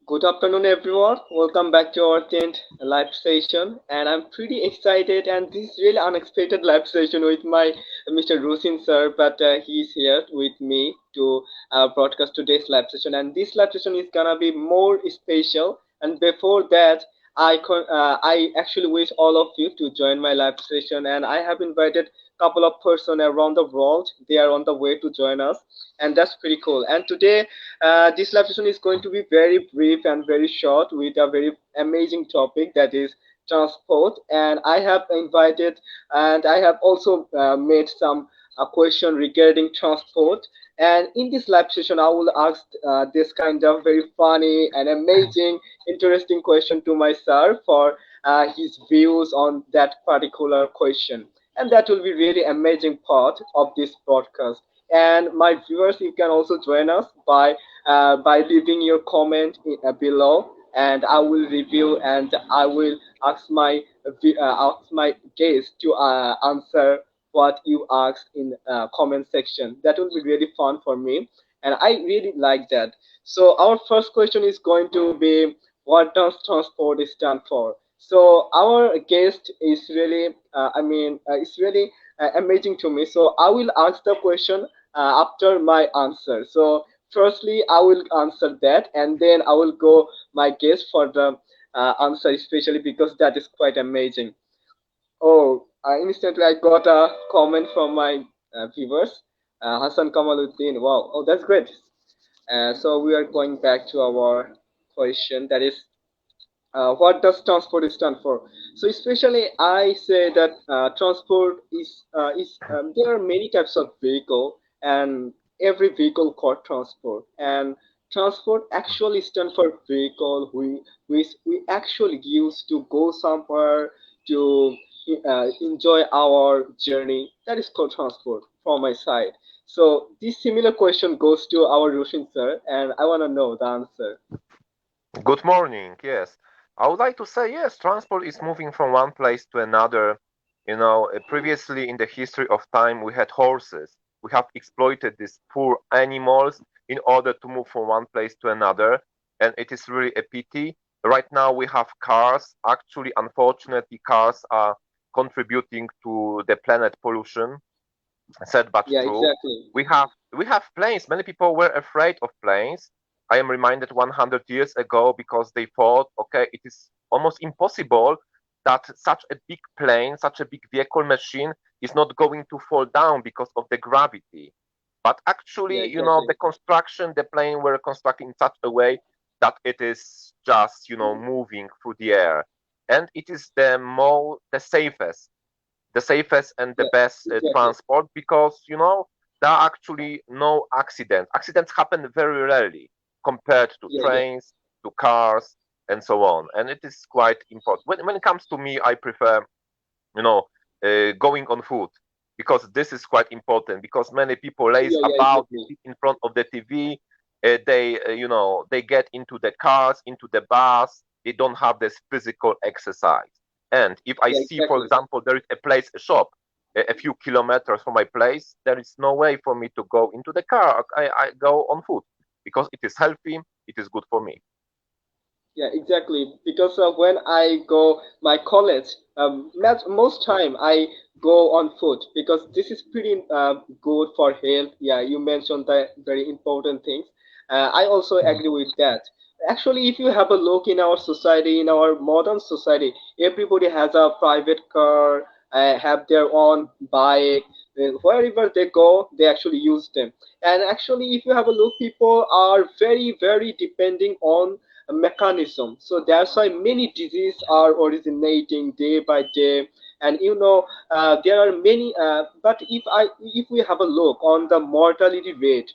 Good afternoon, everyone. Welcome back to our 10th live session, and I'm pretty excited. And this is really unexpected live session with my Mr. Rusin sir, but he's here with me to broadcast today's live session. And this live session is gonna be more special. And before that, I actually wish all of you to join my live session, and I have invited couple of person around the world. They are on the way to join us, and that's pretty cool. And today this live session is going to be very brief and very short with a very amazing topic, that is transport. And I have invited and I have also made some question regarding transport. And in this live session, I will ask this kind of very funny and amazing, interesting question to my sir for his views on that particular question. And that will be really amazing part of this broadcast. And my viewers, you can also join us by leaving your comment below, and I will review and I will ask my guest to answer what you asked in comment section. That will be really fun for me, and I really like that. So our first question is going to be, what does transport stand for? So our guest is really, it's really amazing to me. So I will ask the question after my answer. So firstly, I will answer that, and then I will go my guess for the answer, especially because that is quite amazing. Oh, instantly I got a comment from my viewers, Hassan Kamaluddin. Wow, oh, that's great. So we are going back to our question. That is, what does transport stand for? So especially I say that transport is there are many types of vehicle, and every vehicle called transport. And transport actually stand for vehicle we actually use to go somewhere, to enjoy our journey. That is called transport from my side. So this similar question goes to our Roshin sir, and I want to know the answer. Good morning. Yes, I would like to say yes, transport is moving from one place to another. Previously in the history of time, we had horses. We have exploited these poor animals in order to move from one place to another, and it is really a pity. Right now, we have cars. Actually, unfortunately, cars are contributing to the planet pollution. Sad but Yeah, true. exactly. We have planes. Many people were afraid of planes. I am reminded 100 years ago because they thought, okay, it is almost impossible that such a big plane, such a big vehicle machine is not going to fall down because of the gravity. But Yeah, actually, exactly. the construction, the plane were constructed in such a way that it is just, moving through the air. And it is the safest and the Yeah, best exactly. transport because there are actually no accidents. Accidents happen very rarely compared to Yeah, yeah, trains, to cars, and so on. And it is quite important. When it comes to me, I prefer you know going on foot because this is quite important because many people laze yeah, yeah, about, they exactly. sit in front of the TV, they get into the cars, into the bus, they don't have this physical exercise. And if I Yeah, see, for exactly. example, there is a shop a few kilometers from my place, there is no way for me to go into the car. I go on foot because it is healthy, it is good for me. Yeah, exactly. Because when I go my college, most time I go on foot because this is pretty good for health. Yeah, you mentioned the very important things. I also agree with that. Actually, if you have a look in our society, in our modern society, everybody has a private car, have their own bike. Wherever they go, they actually use them. And actually, if you have a look, people are very, very depending on mechanism. So that's why many diseases are originating day by day. And there are many. But if we have a look on the mortality rate,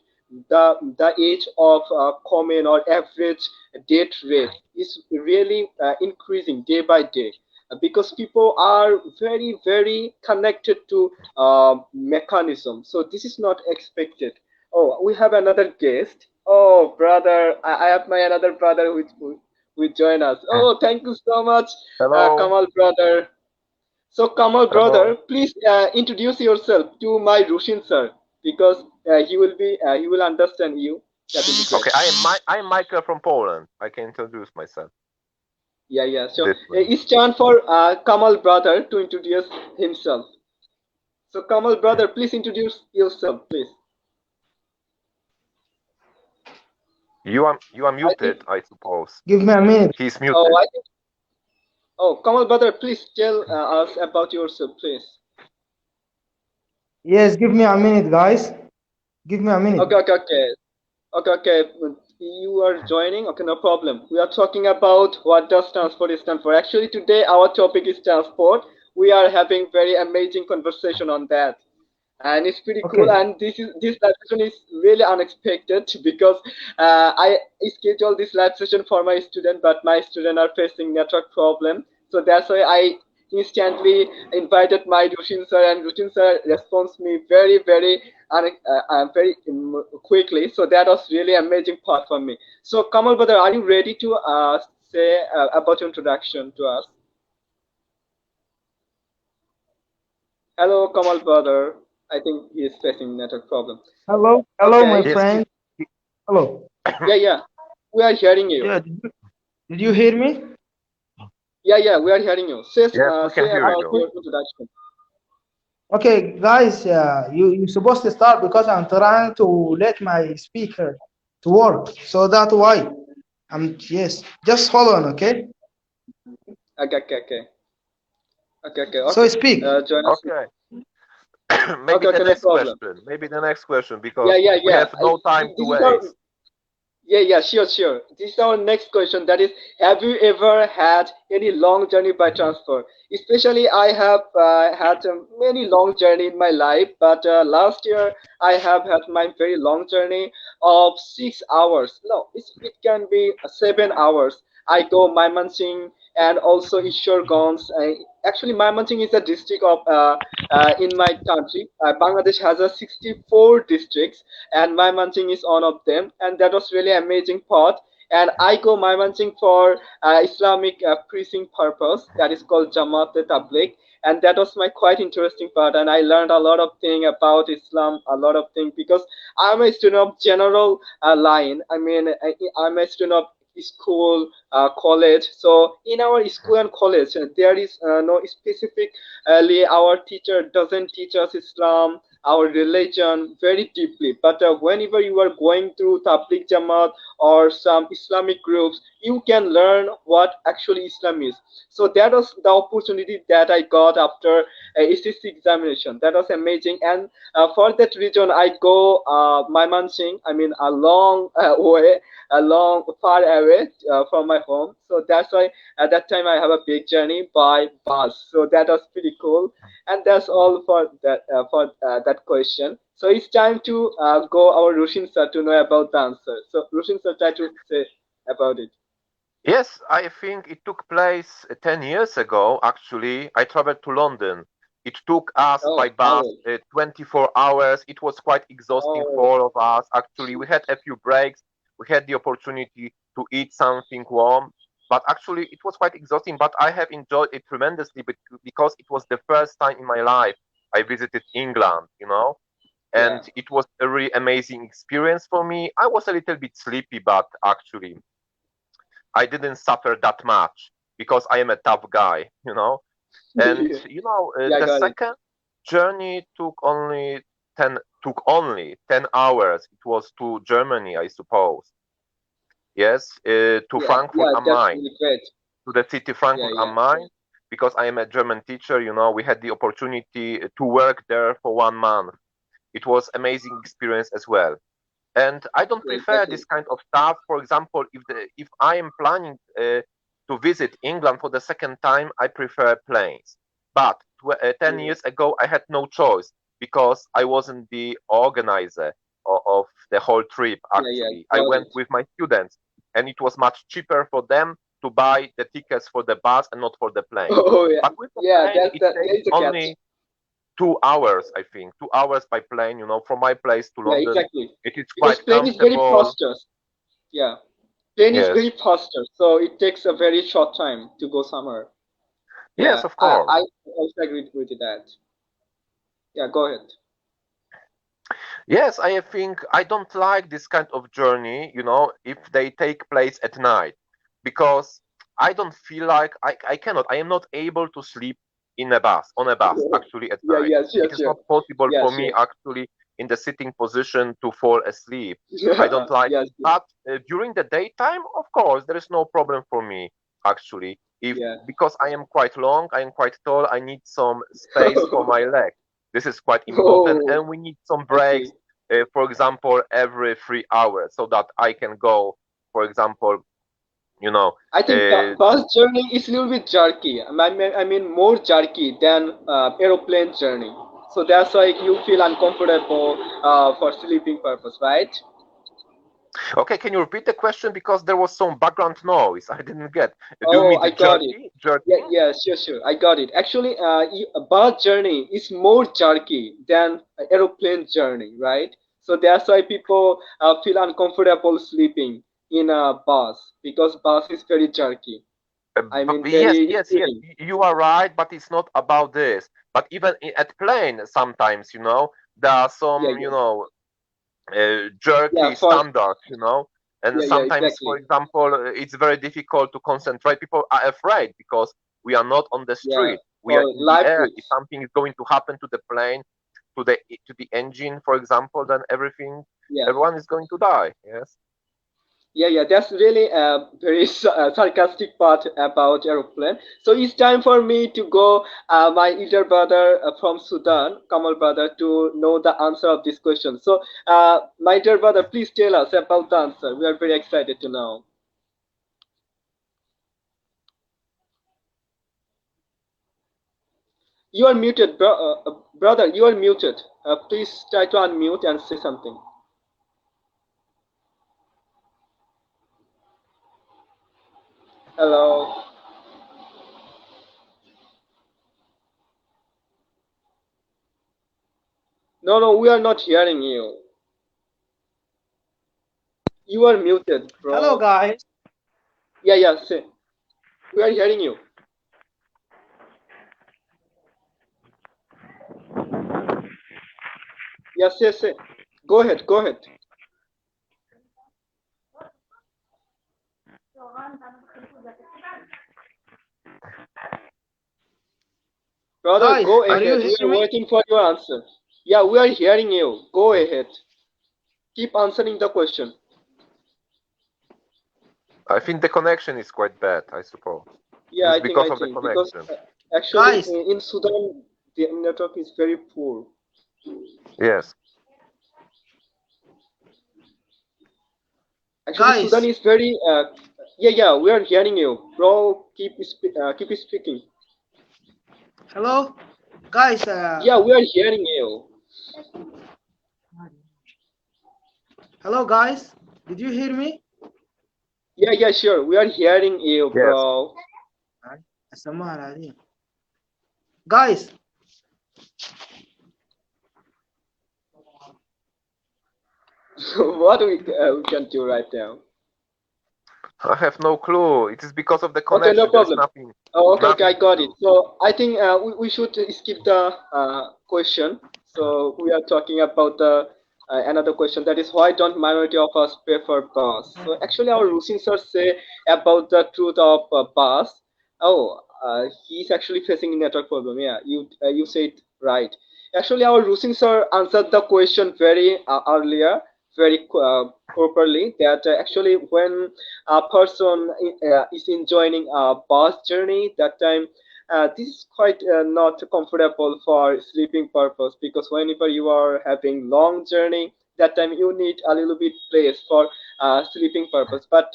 the age of common or average death rate is really increasing day by day, because people are very very connected to mechanism. So this is not expected. Oh, we have another guest. Oh, brother, I have my another brother who will join us. Oh, thank you so much, Hello, Kamal brother. So, Kamal brother, hello. please introduce yourself to my Rushin sir, because he will understand you. That will be great. Okay, I am Michael from Poland. I can introduce myself Yeah, yeah. So this way. it's time for Kamal brother to introduce himself. So, Kamal brother, please introduce yourself, please. You are I think. muted, I suppose. Give me a minute. He's Oh, muted. I think. Oh, Kamal brother, please tell us about yourself, please. Yes, give me a minute, guys. Give me a minute. Okay, okay, okay. Okay, okay. You are joining. Okay, no problem. We are talking about what does transport stand for. Actually, today our topic is transport. We are having very amazing conversation on that, and it's pretty cool. Okay. And this live session is really unexpected because I scheduled this live session for my student, but my student are facing network problem. So that's why I instantly invited my Rushin sir, and Rushin sir responds me very very very quickly. So that was really amazing part for me. So Kamal brother, are you ready to say about your introduction to us? Hello, Kamal brother. I think he is facing network problem. Hello. Hello, my Okay. Yes, friend. Hello. Yeah, yeah. We are hearing you. Yeah, did you hear me? Yeah, yeah, we are hearing you. yes, we can Say hear about I- you. your introduction. Okay, guys, you supposed to start because I'm trying to let my speaker to work. So that's why. Yes. Just hold on, okay? Okay, okay, okay, okay, okay, So okay. speak. Join us. Okay. Maybe Okay, the okay, no next problem. question. Maybe the next question Yeah, because yeah, we yeah. have no time to This is our. waste. Yeah, yeah, sure, sure. This is our next question. That is, have you ever had any long journey by transport? Especially, I have had many long journey in my life, but last year I have had my very long journey of 6 hours. No, it can be 7 hours. I go Mymensingh and also Ishorganj. Actually, Mymensingh is a district of in my country. Bangladesh has a 64 districts, and Mymensingh is one of them, and that was really amazing part. And I go Mymensingh for Islamic preaching purpose, that is called Jamaat Tabligh, and that was my quite interesting part. And I learned a lot of thing about Islam, a lot of things, because I'm a student of general line. I mean, I'm a student of school, college. So in our school and college, there is no specifically our teacher doesn't teach us Islam, our religion very deeply. But whenever you are going through Tabligh Jamaat or some Islamic groups, you can learn what actually Islam is. So that was the opportunity that I got after SSC examination. That was amazing. And for that reason, I go Mymensingh. I mean, a long way, a long far away from my home. So that's why at that time I have a big journey by bus. So that was pretty cool. And that's all for that question. So it's time to go our Rushin sir to know about the answer. So Rushin sir, try to say about it. Yes, I think it took place 10 years ago, actually. I traveled to London. It took us Oh, by bus wow. 24 hours. It was quite exhausting Oh, for all of us. Actually, we had a few breaks. We had the opportunity to eat something warm. But actually, it was quite exhausting. But I have enjoyed it tremendously because it was the first time in my life I visited England. yeah. And it was a really amazing experience for me. I was a little bit sleepy, but actually, I didn't suffer that much because I am a tough guy. And Yeah, I the got it. second journey took only 10 hours. It was to Germany, I suppose. Yes, to Yeah, Frankfurt yeah, am that's Main, really great. to the city Yeah, Frankfurt yeah, am Main, because I am a German teacher. We had the opportunity to work there for 1 month. It was amazing experience as well. And I don't yeah, prefer exactly. this kind of stuff. For example, if I am planning to visit England for the second time, I prefer planes. But 10 Mm, years ago, I had no choice because I wasn't the organizer. of the whole trip. Yeah, yeah, Actually, I got went it. with my students, and it was much cheaper for them to buy the tickets for the bus and not for the plane. Oh yeah, But with the yeah. plane, That's it the takes there is a catch. only 2 hours, I think. 2 hours by plane, from my place to Yeah, London. exactly. It is Because quite plane is very comfortable. faster. Yeah, plane is Yes. very faster, so it takes a very short time to go somewhere. Yes, Yeah, of I course. also agree with that. Yeah, go ahead. Yes, I think I don't like this kind of journey, if they take place at night, because I don't feel like I cannot, I am not able to sleep on a bus actually at Yeah, night. yeah, sure, It is sure. not possible Yeah, for me sure. actually in the sitting position to fall asleep. I don't like Yes, it. yes, But during the daytime, of course, there is no problem for me actually. If yeah. because I am quite long, I am quite tall, I need some space for my leg. This is quite important, Oh, and we need some I breaks, see. for example, every 3 hours, so that I can go, for example, you know, I think uh, bus journey is a little bit jerky. I mean more jerky than aeroplane journey. So that's why you feel uncomfortable for sleeping purpose, right? okay, can you repeat the question because there was some background noise? I didn't get. Do you Oh, mean I the got it. Yeah, jerking? yeah, sure, sure. I got it. Actually, a bus journey is more jerky than aeroplane journey, right? So that's why people feel uncomfortable sleeping in a bus because bus is very jerky. I But mean, yes, very yes, yes, spinning. you are right, but it's not about this. But even at plane, sometimes, there are Yeah, some, yeah, yeah. jerky For standards, and yeah, yeah, sometimes, for exactly. example, it's very difficult to concentrate. People are afraid because we are not on the Yeah, street. We for are in the live air. If routes. something is going to happen to the plane, to the engine, for example, then Yeah. everyone is going to die. Yes. Yeah, yeah, that's really a very sarcastic part about aeroplane. So it's time for me to go, my elder brother from Sudan, Kamal brother, to know the answer of this question. So, my dear brother, please tell us about the answer. We are very excited to know. You are muted, brother. You are muted. Please try to unmute and say something. Hello. No, no, we are not hearing you. You are muted, Hello, bro. guys. Yeah, yeah. Say. We are hearing you. Yes, yes, yes. Go ahead, go ahead. Brother, Guys, go are I you ahead. We are hearing me? waiting for your answer. Yeah, we are hearing you. Go ahead. Keep answering the question. I think the connection is quite bad, I suppose. It Yeah, is I because of the think because connection. actually Guys, in Sudan the network is very poor. Yes. Actually, Sudan guys, is very yeah, yeah. We are hearing you, bro. Keep speaking. hello, guys. Yeah, we are hearing you. Hello, guys. Did you hear me? Yeah, yeah, sure. We are hearing you, Yes. bro. السماعة العادية. Guys, What we can do right now? I have no clue. It is because of the Okay, no connection. There is problem. nothing, Oh, okay, okay, I nothing to got it. do. So I think we should skip the question. So we are talking about the another question, that is why don't minority of us prefer bus? So actually, our Rusin sir say about the truth of bus. Oh, he's actually facing a network problem. Yeah, you said right. Actually, our Rusin sir answered the question very earlier, very properly. That actually when a person is enjoying a bus journey, that time this is quite not comfortable for sleeping purpose, because whenever you are having long journey, that time you need a little bit place for sleeping purpose. But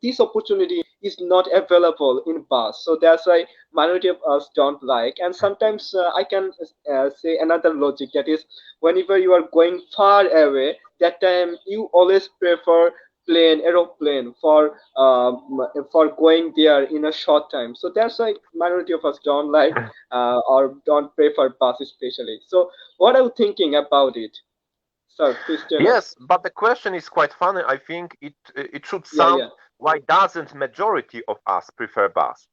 this opportunity is not available in bus, so that's why minority of us don't like. And sometimes I can say another logic, that is whenever you are going far away, that time you always prefer aeroplane for going there in a short time. So that's why minority of us don't like or don't prefer bus especially. So what are you thinking about it, sir? Please tell us. Yes, but the question is quite funny. I think it should Yeah, sound, yeah, why doesn't majority of us prefer bus?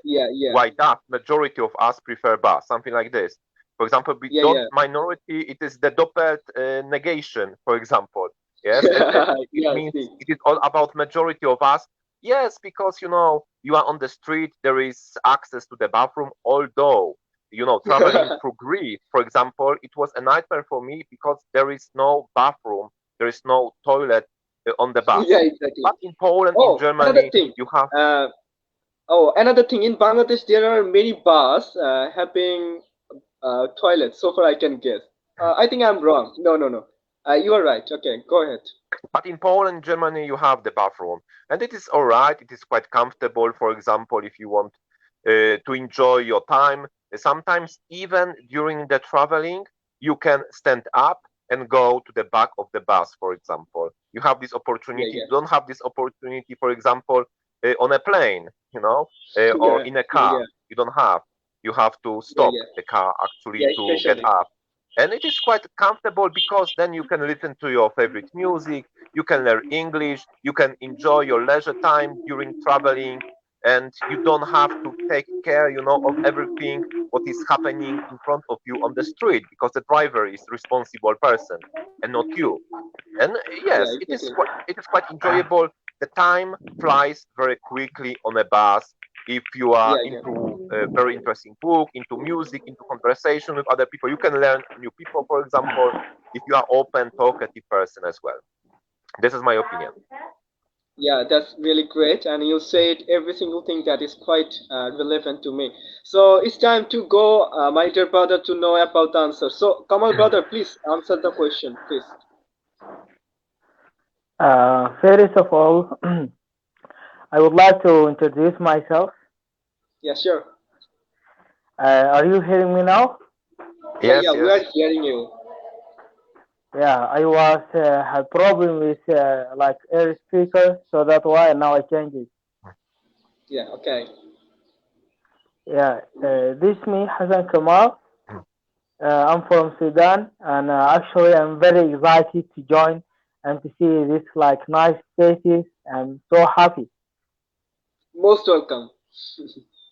yeah, yeah, Why does majority of us prefer bus? Something like this. For example, we yeah, don't yeah. minority. It is the doppelt negation. For example, yes, and it Yeah, means see. it is all about majority of us. Yes, because you are on the street. There is access to the bathroom. Although traveling through Greece, for example, it was a nightmare for me because there is no bathroom, there is no toilet on the Yeah, bus. exactly. But in Poland, in Oh, another Germany, thing. you have. Uh, another thing. In Bangladesh, there are many bars having toilets. So far, I can guess. I think I'm wrong. No, no, no. You are right. Okay, go ahead. But in Poland, Germany, you have the bathroom, and it is all right. It is quite comfortable. For example, if you want to enjoy your time, sometimes even during the traveling, you can stand up and go to the back of the bus. For example, you have this Yeah, opportunity. yeah, You don't have this opportunity, for example, on a plane, or yeah, in a yeah, car. yeah, You don't have. You have to yeah, stop yeah, the car actually yeah. to get Especially. up, and it is quite comfortable because then you can listen to your favorite music, you can learn English, you can enjoy your leisure time during traveling, and you don't have to take care, of everything what is happening in front of you on the street because the driver is responsible person and not you. And Yeah, yes, exactly. it is quite enjoyable. The time flies very quickly on a bus if you are Yeah, yeah. into a very interesting book, into music, into conversation with other people. You can learn new people, for example, if you are open, talkative person as well. This is my opinion. Yeah, that's really great. And you said every single thing that is quite relevant to me. So it's time to go, my dear brother, to know about the answer. So, Kamal brother, please answer the question, please. First of all, I would like to introduce myself. Yeah, sure. Are you hearing me now? Yeah, yeah, Yes, we are yes. hearing you. Yeah, I was had problem with like air speaker, so that's why now I change it. Yeah, okay. Yeah, this me Hassan Kamal. I'm from Sudan, and actually I'm very excited to join and to see this like nice places. I'm so happy. Most welcome.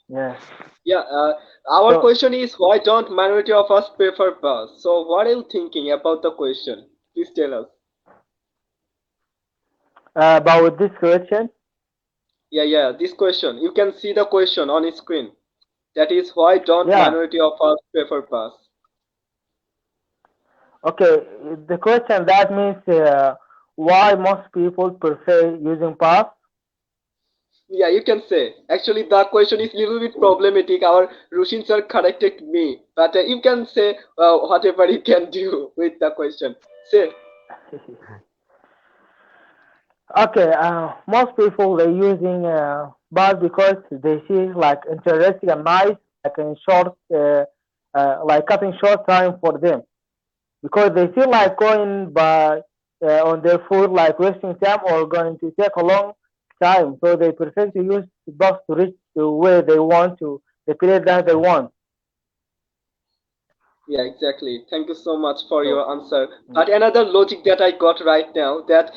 Yes. Yeah, our So question is why don't minority of us prefer bus? So, what are you thinking about the question? Please tell us. about this question, Yeah, yeah, this question. You can see the question on screen. That is why don't yeah. minority of us prefer bus? Okay, the question that means why most people prefer using pass. Yeah, you can say. Actually, the question is little bit problematic. Our Rushin sir corrected me, but you can say whatever you can do with the question. Say. Okay, most people they using bus because they see like interesting and nice, like in short, like cutting short time for them because they feel like going by on their foot, like wasting time or going to take a long time. So they prefer to use the bus to reach to where they want to, the place that they want. Yeah, exactly. Thank you so much for So your answer. mm, But another logic that I got right now, that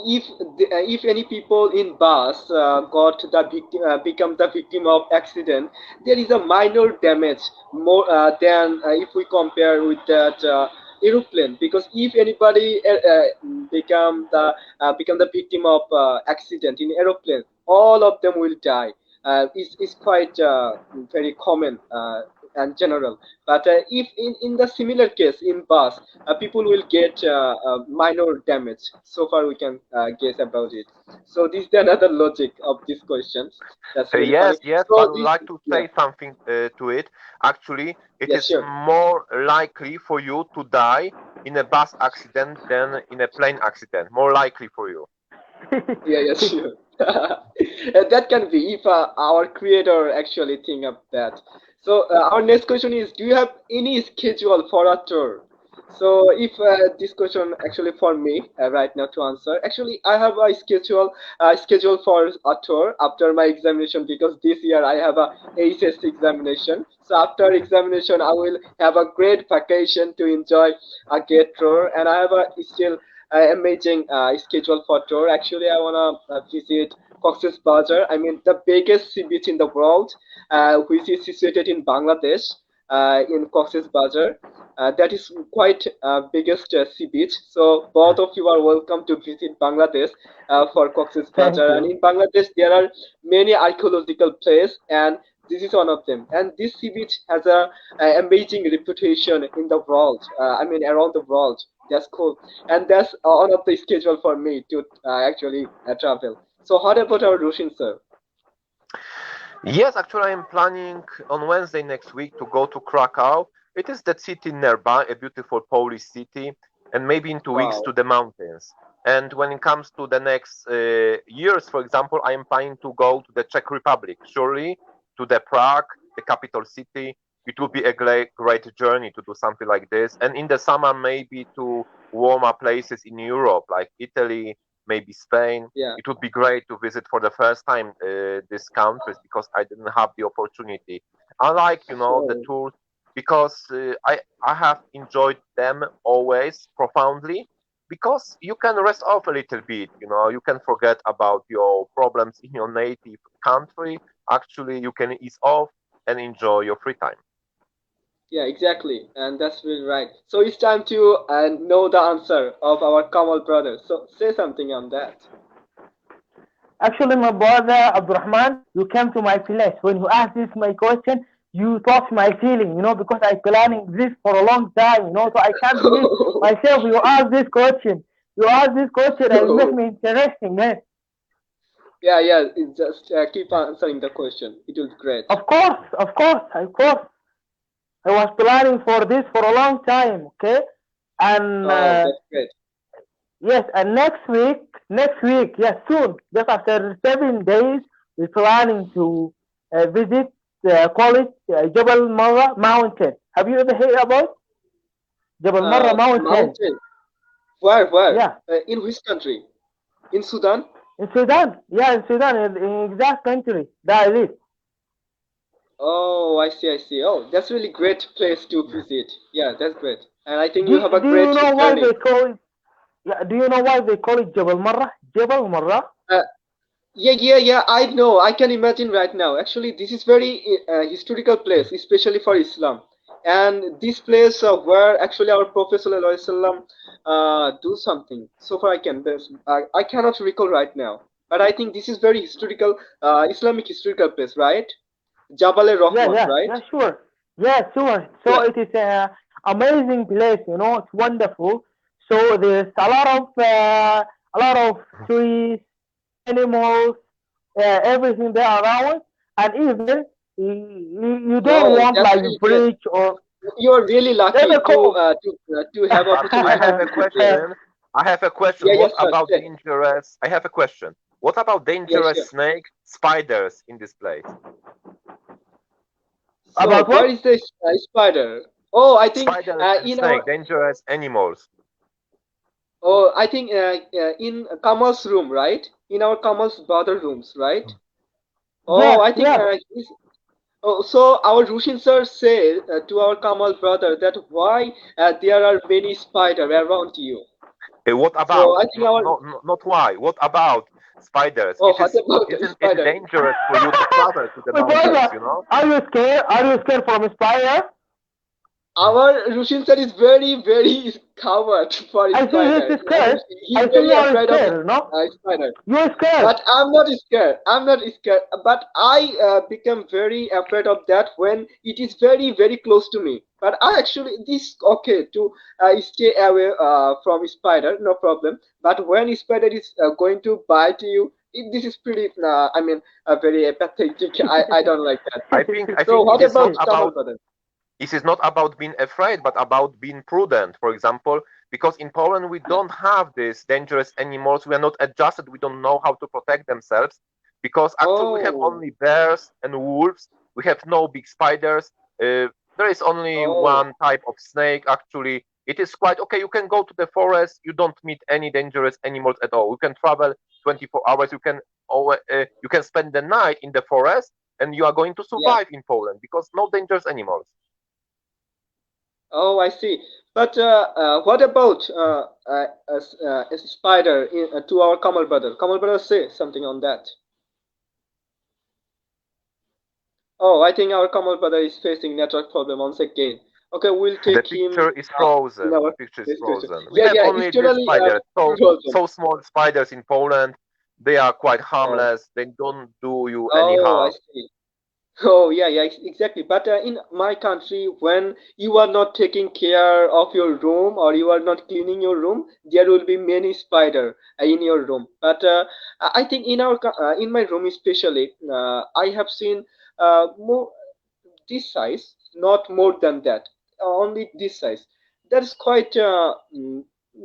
if any people in bus got the victim become the victim of accident, there is a minor damage more than if we compare with that aeroplane. Because if anybody become the victim of accident in aeroplane, all of them will die. Is quite very common and general. But if in the similar case in bus, people will get minor damage. So far we can guess about it. So this is another logic of these questions. That's really funny. Yes, yes, but So I would this, like to yeah, say something to it. Actually, it yeah, is sure. more likely for you to die in a bus accident than in a plane accident. More likely for you. Yeah, yeah, sure. That can be if our creator actually think of that. So our next question is: do you have any schedule for a tour? So if this question actually for me right now to answer, actually I have a schedule for a tour after my examination because this year I have a ASS examination. So after examination, I will have a great vacation to enjoy a great tour, and I have a still amazing schedule for tour. Actually, I wanna visit Cox's Bazar. I mean, the biggest sea beach in the world, which is situated in Bangladesh, in Cox's Bazar. That is quite biggest sea beach. So both of you are welcome to visit Bangladesh for Cox's Thank Bazar. And you. in Bangladesh, there are many archaeological places, and this is one of them. And this sea beach has a amazing reputation in the world. I mean, around the world. That's cool, and that's on of the schedule for me to actually travel. So how about our Roshin sir? Yes, actually, I'm planning on Wednesday next week to go to Krakow. It is that city nearby, a beautiful Polish city, and maybe in 2 weeks Wow. to the mountains. And when it comes to the next years, for example, I am planning to go to the Czech Republic, surely to the Prague, the capital city. It will be a great journey to do something like this. And in the summer, maybe to warmer places in Europe, like Italy, maybe Spain. Yeah. It would be great to visit for the first time these countries because I didn't have the opportunity. I like, the So tours because I have enjoyed them always profoundly because you can rest off a little bit. You can forget about your problems in your native country. Actually, you can ease off and enjoy your free time. yeah, exactly, and that's really right. So it's time to know the answer of our Kamal brother. So say something on that. Actually, my brother Abdurrahman, you came to my place. When you asked this my question, you touched my feeling, because I planning this for a long time, so I can't believe myself. You asked this question. You asked this question and it make me interesting, man. Yeah, yeah. It just keep answering the question. It will be great. Of course, of course, of course. I was planning for this for a long time, okay? And Oh, that's great. yes, and next week, yes, soon, just after 7 days, we're planning to visit college Jabal Marra Mountain. Have you ever heard about Jabal Marra Mountain? Mountain. Where? Where? Yeah, In which country? In Sudan? in Sudan. Yeah, in Sudan, in exact country that I live. Oh, I see, I see. Oh, that's really great place to visit. Yeah, that's great. And I think Do you have a Do you great know why journey. they call it? Yeah, do you know why they call it Jabal Marra? Jabal Marra. Uh, yeah, yeah, yeah. I know. I can imagine right now. Actually, this is very historical place, especially for Islam. And this place where actually our Prophet Sallallahu Alaihi Wasallam do something. So far, I cannot recall right now. But I think this is very historical, Islamic historical place, right? Jabal e Yeah, Rahmat, yeah, right? yeah, sure. Yeah, sure. Yeah. So it is a amazing place, it's wonderful. So there's a lot of trees, animals, everything there around, and even you don't Oh, want that's like really great. bridge or You're really there's lucky a cold. to have But I opportunity to have a visit there. question. I have a Yeah, question. What yes, sir. about dangerous? I have a question. What about Yeah, dangerous sure. snake spiders in this place? So, About where what? is the spider? Oh, I think Spiders and in our snake, dangerous animals. in Kamal's room, right? In our Kamal's brother rooms, right? Oh, Yes, I think yes. oh, so our Rushin sir said to our Kamal brother that why there are many spider around you. What So about? I think our Not why. What about spiders? oh, what about the Isn't it spider? dangerous for you to travel to the My mountains? brother, You know. are you scared? Are you scared from spider? Our Rushin sir is very, very coward for I think spider. he's I mean, scared. he's I think very you are afraid of scared, no? spider. You're scared. But I'm not scared. I'm not scared. But I become very afraid of that when it is very, very close to me. But I actually this okay to stay away from spider, no problem. But when spider is going to bite you, this is pretty. I mean, very pathetic. I don't like that. I think So it what is not about Kamal about. brother? It is not about being afraid, but about being prudent, for example, because in Poland we don't have this dangerous animals. We are not adjusted. We don't know how to protect themselves because actually we have Oh, only bears and wolves. We have no big spiders. There is only oh, one type of snake. Actually, it is quite okay. You can go to the forest. You don't meet any dangerous animals at all. You can travel 24 hours. You can spend the night in the forest, and you are going to yeah. survive in Poland because no dangerous animals. Oh, I see. But what about a spider to our Kamal brother? Kamal brother, say something on that. Oh, I think our Kamal brother is facing network problem once again. Okay, we'll The take him picture is in frozen. our The picture is discussion. frozen. We Yeah, have yeah, it's only these totally spiders. frozen. So small spiders in Poland. They are quite Oh, harmless. They don't do you any oh, I harm. see. Oh, yeah, yeah, exactly. But in my country, when you are not taking care of your room or you are not cleaning your room, there will be many spider in your room. But I think in in my room especially, I have seen more this size, not more than that, only this size. That is quite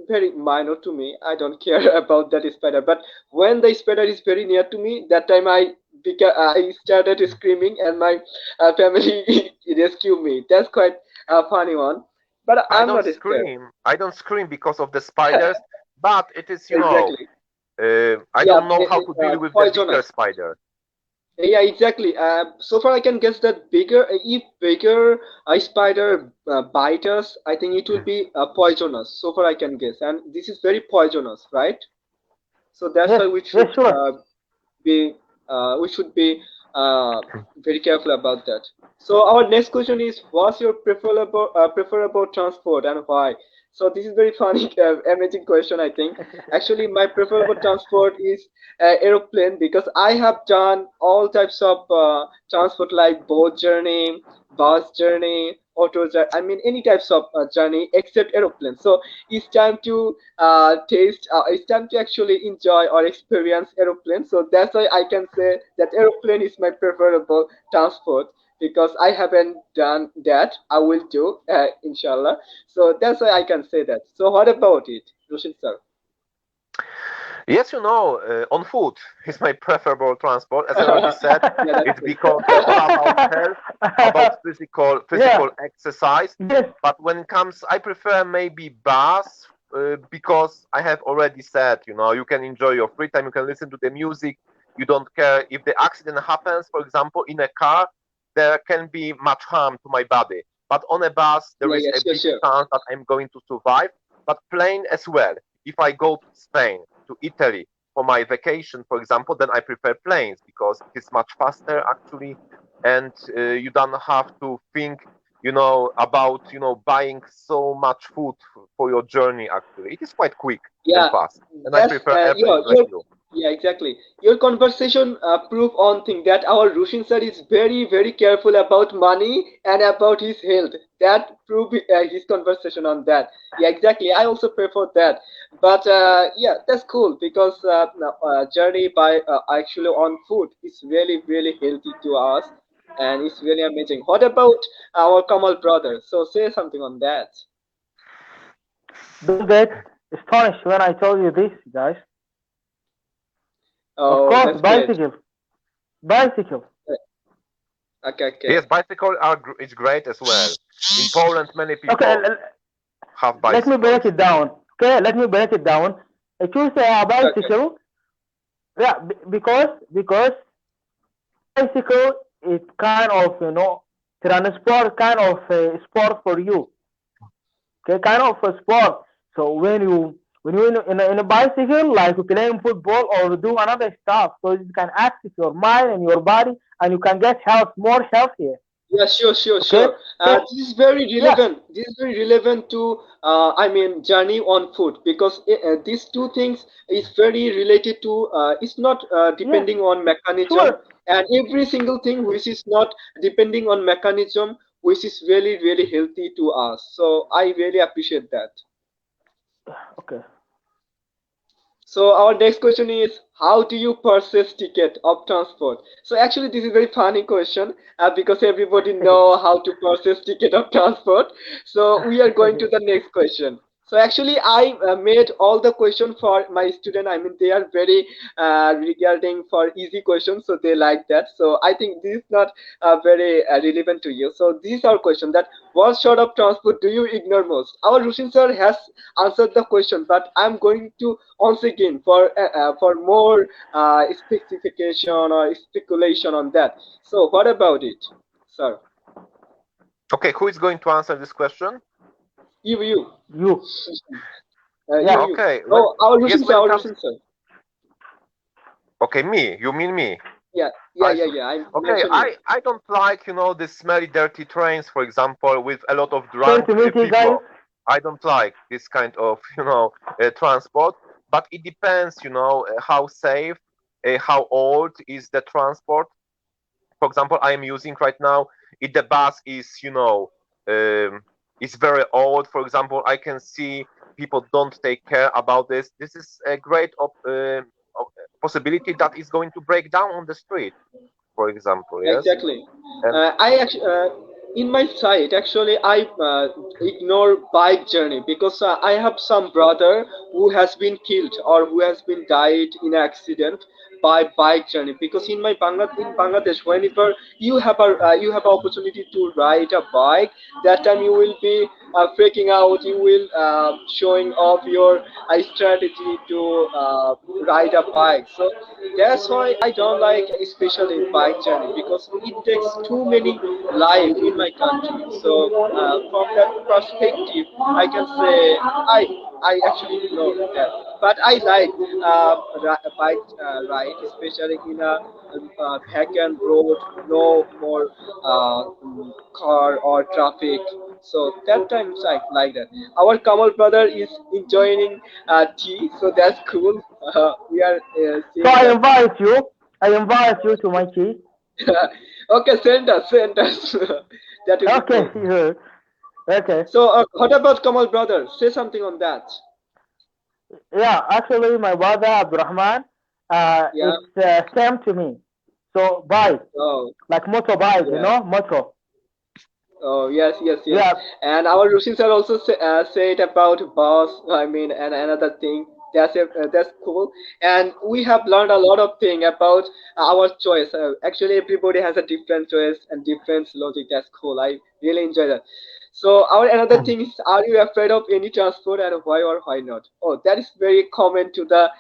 very minor to me. I don't care about that spider. But when the spider is very near to me, that time I started screaming, and my family rescued me. That's quite a funny one. But I I'm don't not scared. scream. I don't scream because of the spiders, but it is, Exactly. I Yeah, don't know how to deal with the bigger poisonous. spider. Yeah, exactly. So far, I can guess that if bigger a spider bite us, I think it will be poisonous. So far, I can guess, and this is very poisonous, right? So that's Yes, why yes, sure. be we should be very careful about that. So our next question is, what's your preferable transport and why? So this is very funny, amazing question. I think actually my preferable transport is aeroplane because I have done all types of transport like boat journey, bus journey, I mean any types of journey except aeroplane. So it's time to it's time to actually enjoy or experience aeroplane. So that's why I can say that aeroplane is my preferable transport because I haven't done that. I will do, inshallah. So that's why I can say that. So what about it, Roshin sir? Yes, on foot is my preferable transport. As I already said, Yeah, that's it's good. because it's all about health, about Yeah, physical exercise. yes, But when it comes, I prefer maybe bus because I have already said, you can enjoy your free time, you can listen to the music, you don't care if the accident happens. For example, in a car, there can be much harm to my body. But on a bus, there Yeah, is yeah, a sure, big sure. chance that I'm going to survive. But plane as well. If I go to Spain, to Italy for my vacation, for example, then I prefer planes because it is much faster actually, and you don't have to think, about buying so much food for your journey. Actually, it is quite quick and Yeah, fast, and I that's prefer airplanes like your you. yeah, exactly. Your conversation prove on thing that our Rushin sir is very very careful about money and about his health. That prove his conversation on that. Yeah, exactly. I also prefer that. But yeah, that's cool because no, journey by actually on food is really really healthy to us and it's really amazing. What about our Kamal brother? So say something on that. don't get astonished when I tell you this, guys. Of Oh, course, that's great. bicycle, bicycle. Okay, Yes, okay. bicycle is great as well. In Poland, many Okay, people have let me break bicycles. it down. Okay, let me break it down. I choose a Okay. bicycle. Yeah, because bicycle is kind of transport kind of a sport for you. Okay, kind of a sport. So when you in a bicycle, like you playing football or do another stuff, so you can access your mind and your body, and you can get health more healthier. Yeah, sure, sure, Okay, sure. so This is very yeah, relevant. This is very relevant to, I mean, journey on foot because these two things is very related to. It's not yes, depending on mechanism, sure. and every single thing which is not depending on mechanism, which is really, really healthy to us. So I really appreciate that. Okay, So our next question is, how do you purchase ticket of transport? So actually this is very funny question, because everybody know how to purchase ticket of transport. So we are going to the next question. So actually I made all the question for my student. I mean they are very regarding for easy questions, so they like that. So I think this is not very relevant to you. So these are questions that what sort of transport do you ignore most? Our Rushin sir has answered the question, but I'm going to once again for more specification or speculation on that. So what about it, sir? Okay, who is going to answer this question? You, You. you, Yeah. you. Okay, when Oh, our yes, Russian sir, when it our comes. Russian sir. Okay, me. You mean me? Yeah, yeah, I yeah, see. yeah. I Okay, mentioned you. I don't like, the smelly, dirty trains, for example, with a lot of Sorry drunk to meet you guys. people. I don't like this kind of, transport. But it depends, how safe, how old is the transport. For example, I am using right now, if the bus is, is very old, for example, I can see people don't take care about this. This is a great possibility that is going to break down on the street, for example, yes? Exactly. And I actually, in my site, actually, I ignore bike journey because I have some brother who has been killed or who has been died in accident by bike journey. Because in in Bangladesh, whenever you have opportunity to ride a bike, that time you will be freaking out. You will showing off your strategy to ride a bike. So that's why I don't like especially bike journey because it takes too many life in my country. So from that perspective, I can say I actually ignore that. But I like bike ride, especially in a vacant road, no more car or traffic. So that times I like that. Our Kamal brother is enjoying tea, so that's cool. We are So seeing that. I invite you to my tea. Okay, send us. That will be Okay, cool. sure. Okay. So, what about Kamal brother? Say something on that. Yeah, actually, my brother Abdurrahman, Yeah. it's same to me. So bike, Oh, like motorbike, yeah. motor. Oh, yes, yes, yes. Yeah, And our Rushin sir also said about boss. I mean, and another thing. That's cool. And we have learned a lot of thing about our choice. Actually, everybody has a different choice and different logic. That's cool. I really enjoy that. So our another thing is, are you afraid of any transport and why or why not? Oh, that is very common to the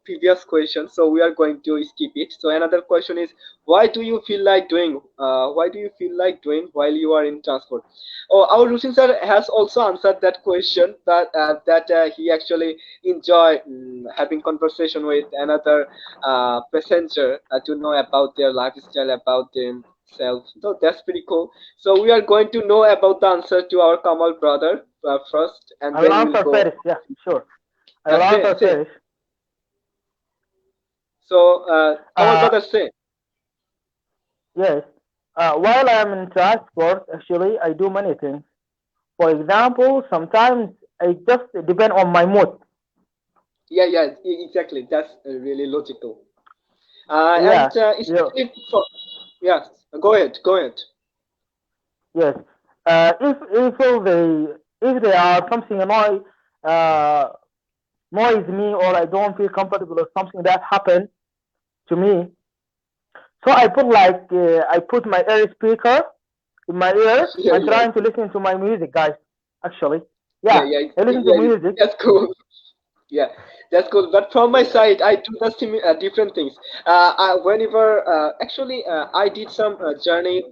previous question. So we are going to skip it. So another question is, why do you feel like doing? Why do you feel like doing while you are in transport? Oh, our Rushin sir has also answered that question. That he actually enjoy having conversation with another passenger to know about their lifestyle, about themselves. So that's pretty cool. So we are going to know about the answer to our Kamal brother first, and I will then we'll answer go. first. Yeah, sure. I will Say, answer say. first. So Kamal Uh, brother, say. yes. While I am in transport, actually, I do many things. For example, sometimes I just depend on my mood. Yeah, yeah, exactly. That's really logical. Yeah, And yeah, especially for, yes, go ahead, go ahead. yes. If they are something uh, annoys me or I don't feel comfortable with something that happened to me, so I put my ear speaker in my ear Yeah, and yeah, trying to listen to my music, guys. Actually, yeah, yeah, yeah, I listen to yeah. music. That's cool. Yeah, that's cool. But from my Yeah. side, I do the different things. Whenever actually I did some journey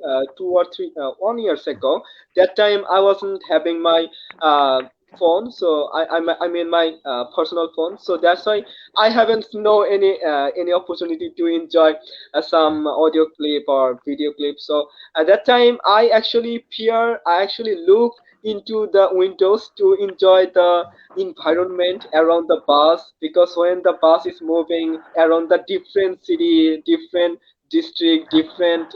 1 years ago. That time I wasn't having my uh, phone, so I mean my personal phone. So that's why I haven't know any opportunity to enjoy some audio clip or video clip. So at that time, I actually look into the windows to enjoy the environment around the bus, because when the bus is moving around the different city, different district, different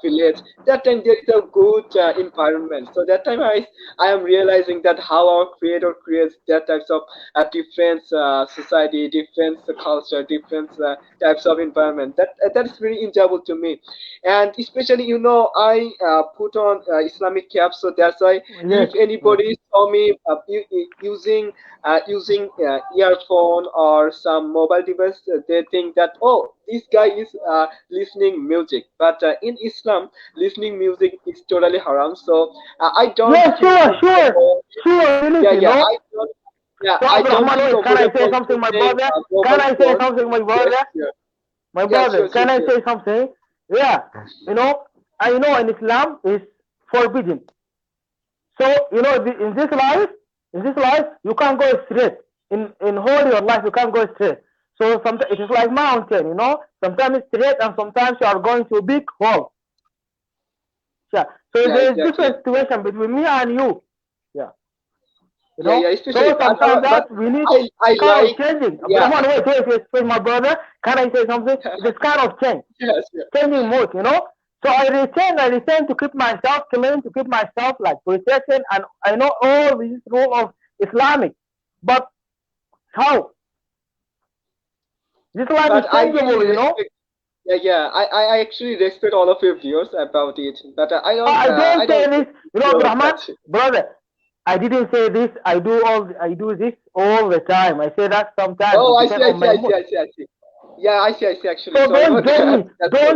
village. That time there is a good environment. So that time I am realizing that how our creator creates that types of different society, different culture, different types of environment. That is very enjoyable to me, and especially I put on Islamic cap, so that's why Yes, if yes. anybody saw me using earphone or some mobile device, they think that, oh, this guy is listening music. But in Islam, listening music is totally haram. So I don't Yeah, feel sure, sure, comfortable. sure. Really, Yeah, you yeah, know. I don't. Yeah, So I don't Abdurrahman, feel wait, can I say comfortable something, my using brother? Can mobile I say phone. something, my Yes, brother? yeah, My yeah, brother, sure, sure, can I sure. say something? Yeah, you know, I know in Islam is forbidden. So in this life, you can't go straight. In whole your life, you can't go straight. So sometimes it is like mountain, you know. Sometimes it's straight, and sometimes you are going to a big hole. Yeah. So Yeah, there is exactly. different situation between me and you. Yeah. You Yeah, yeah, know. especially, So sometimes but that we need I kind of like, changing. yeah, Abdurrahman, wait, my brother. Can I say something? It is kind of change. yes, yeah. Changing mood, you know. So I return to keep myself clean, to keep myself like protection, and I know all these rule of Islamic. But how? This life is But I changeable, really you know. respect. Yeah, yeah. I actually respect all of your views about it, but I I don't say don't this, you know, feel about Abdurrahman, that. brother. I didn't say this. I do this all the time. I say that sometimes Oh, it I see, depends I on see, my I see, mood. I see, I see. Yeah, I see. Actually, So sorry don't about judge that. me. That's all.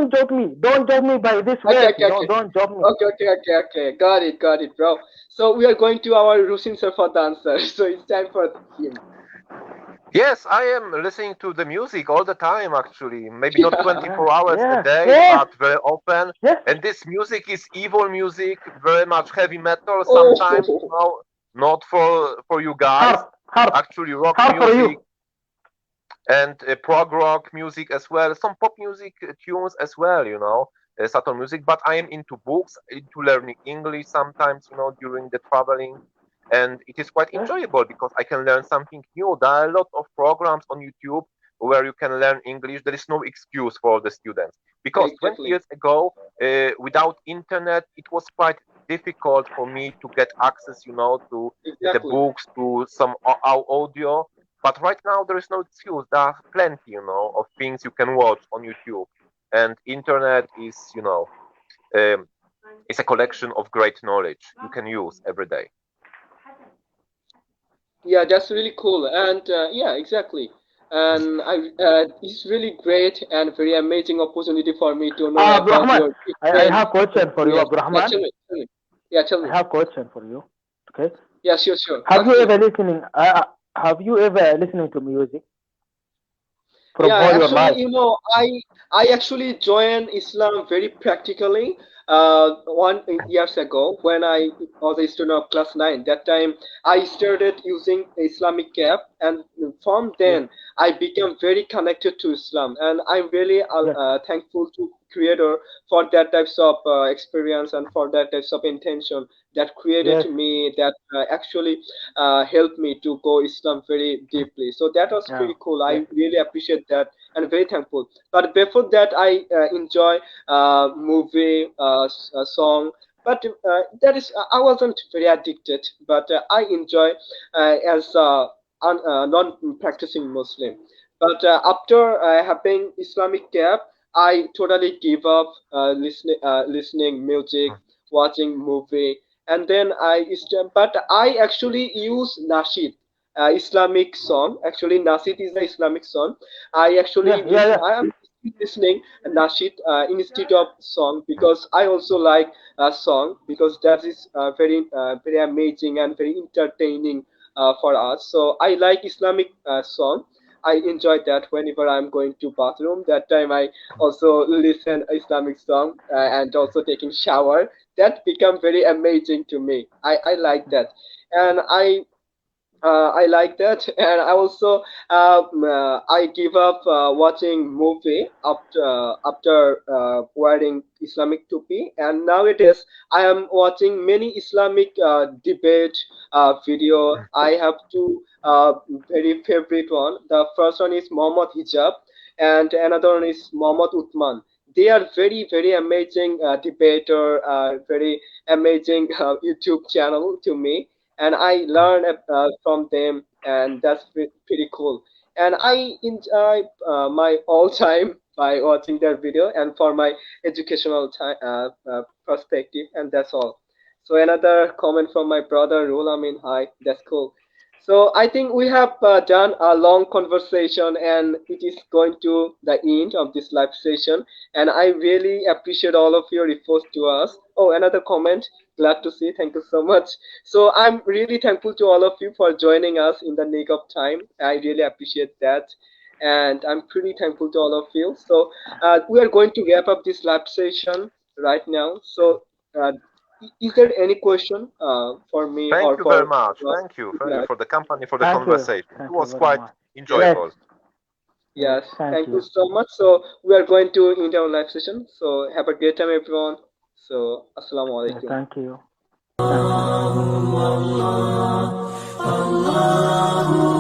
Don't judge me by this Okay, way. okay, You know, okay. don't judge me. Okay. Got it, bro. So we are going to our Rusin sir for the answer. So it's time for him. Yes, I am listening to the music all the time, actually. Maybe not Yeah. 24 hours a Yeah. day, Yes. but very often. Yes. And this music is evil music, very much heavy metal sometimes, Oh, not for you guys. Hard. Hard. Actually, rock Hard for music you. and prog rock music as well, some pop music tunes as well, Saturn music. But I am into books, into learning English sometimes, during the traveling, and it is quite Yes. enjoyable because I can learn something new. There are a lot of programs on YouTube where you can learn English. There is no excuse for the students because 20 exactly, years ago, without internet, it was quite difficult for me to get access, to the exactly. books, to some audio. But right now there is no excuse. There are plenty, of things you can watch on YouTube, and internet is, um, is a collection of great knowledge you can use every day. Yeah, that's really cool. And yeah, exactly. And it's really great and very amazing opportunity for me to know about Abdurrahman, your I different have question for you, experience. Yeah, Abdurrahman. tell me. Yeah, tell I me. have question for you. Okay. Yeah, sure. Have Ask you me. ever listening? Have you ever listening to music from Yeah, all your actually, life? I actually joined Islam very practically 1 years ago when I was a student of class 9. That time I started using Islamic cap, and from Yes. then I became very connected to Islam, and I'm really Yes. thankful to Creator for that types of experience and for that types of intention that created Yes. me, that actually helped me to go Islam very deeply. So that was Yeah. pretty cool. Yes. I really appreciate that and very thankful. But before that, I enjoy movie, song. But that is, I wasn't very addicted. But I enjoy as non-practicing Muslim. But after having Islamic gap, I totally give up listening music, watching movie, and then but I actually use Nasheed, Islamic song. Actually, Nasheed is the Islamic song. Yeah. Yeah. Yeah. I am listening Nasheed instead of song because I also like song because that is very amazing and very entertaining for us. So I like Islamic song. I enjoy that whenever I'm going to bathroom. That time I also listen Islamic song and also taking shower. That become very amazing to me. I like that, and I like that, and I also I give up watching movie after wearing Islamic tupi, and nowadays I am watching many Islamic debate video. I have two very favorite one. The first one is Muhammad Hijab, and another one is Muhammad Uthman. they are very amazing debater, very amazing YouTube channel to me, and I learn from them, and that's pretty cool. And I enjoy my all time by watching their video and for my educational time perspective, and that's all. So another comment from my brother Rul. I mean, hi, that's cool. So I think we have done a long conversation, and it is going to the end of this live session. And I really appreciate all of your efforts to us. Oh, another comment. Glad to see. Thank you so much. So I'm really thankful to all of you for joining us in the nick of time. I really appreciate that. And I'm pretty thankful to all of you. So we are going to wrap up this live session right now. So uh, is there any question for me Thank or you very for much. uh, Thank you yeah, for the company, for the Thank you. conversation. It Thank you was very quite much. Yes. enjoyable. Yes. yes, Thank thank you you. so much. So we are going to end our live session. So have a great time, everyone. So assalamu Yeah, alaikum. thank you. Thank you.